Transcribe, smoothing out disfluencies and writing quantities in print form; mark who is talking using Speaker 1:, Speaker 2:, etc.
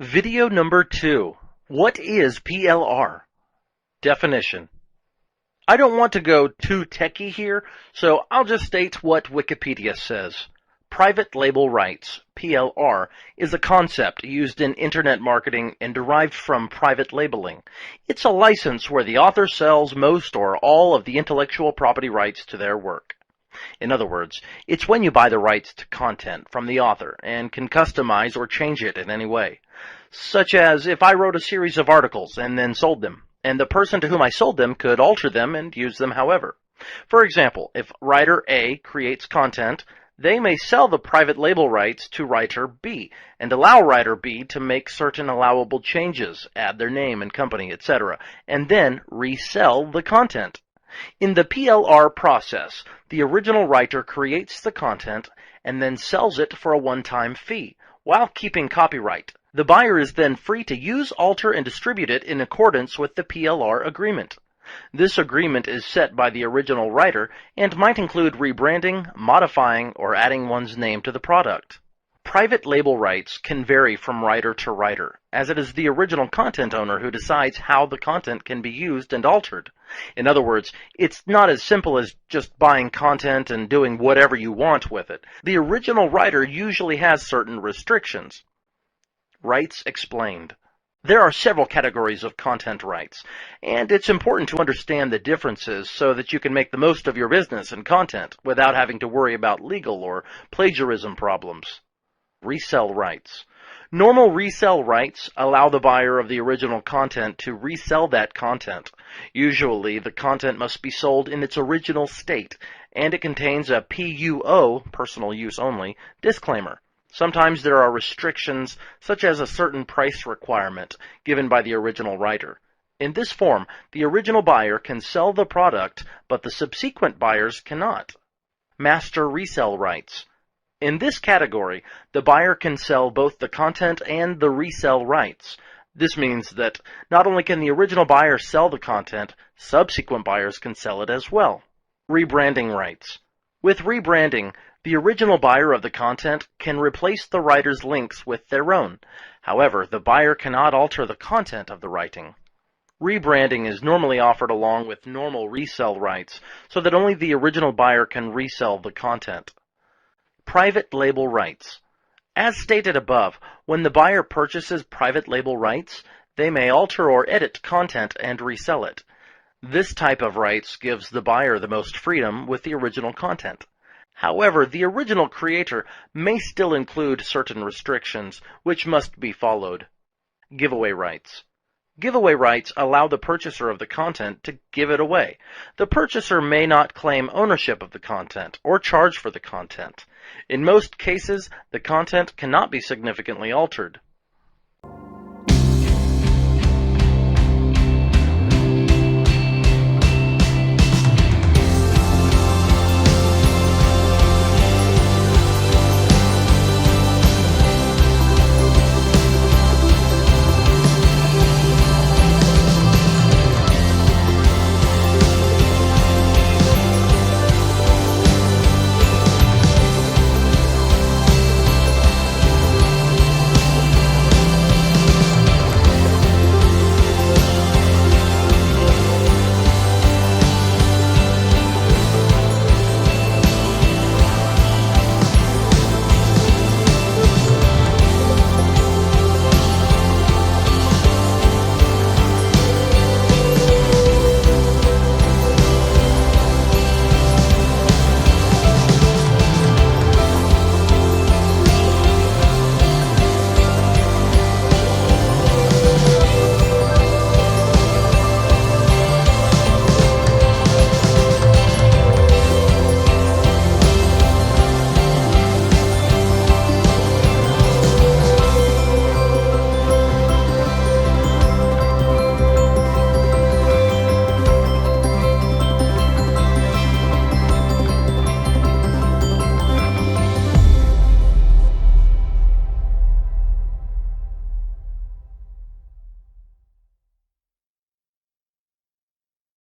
Speaker 1: Video number 2. What is PLR? Definition. I don't want to go too techy here, so I'll just state what Wikipedia says. Private label rights, PLR, is a concept used in internet marketing and derived from private labeling. It's a license where the author sells most or all of the intellectual property rights to their work. In other words, it's when you buy the rights to content from the author and can customize or change it in any way. Such as if I wrote a series of articles and then sold them, and the person to whom I sold them could alter them and use them however. For example, if writer A creates content, they may sell the private label rights to writer B and allow writer B to make certain allowable changes, add their name and company, etc., and then resell the content. In the PLR process, the original writer creates the content and then sells it for a one-time fee, while keeping copyright. The buyer is then free to use, alter, and distribute it in accordance with the PLR agreement. This agreement is set by the original writer and might include rebranding, modifying, or adding one's name to the product. Private label rights can vary from writer to writer, as it is the original content owner who decides how the content can be used and altered. In other words, it's not as simple as just buying content and doing whatever you want with it. The original writer usually has certain restrictions. Rights explained. There are several categories of content rights, and it's important to understand the differences so that you can make the most of your business and content without having to worry about legal or plagiarism problems. Resell rights. Normal resell rights allow the buyer of the original content to resell that content. Usually, the content must be sold in its original state, and it contains a PUO, personal use only, disclaimer. Sometimes there are restrictions, such as a certain price requirement given by the original writer. In this form, the original buyer can sell the product, but the subsequent buyers cannot. Master resell rights. In this category, the buyer can sell both the content and the resell rights. This means that not only can the original buyer sell the content, subsequent buyers can sell it as well. Rebranding rights. With rebranding, the original buyer of the content can replace the writer's links with their own. However, the buyer cannot alter the content of the writing. Rebranding is normally offered along with normal resell rights, so that only the original buyer can resell the content. Private label rights. As stated above, when the buyer purchases private label rights, they may alter or edit content and resell it. This type of rights gives the buyer the most freedom with the original content. However, the original creator may still include certain restrictions, which must be followed. Giveaway rights. Giveaway rights allow the purchaser of the content to give it away. The purchaser may not claim ownership of the content or charge for the content. In most cases, the content cannot be significantly altered.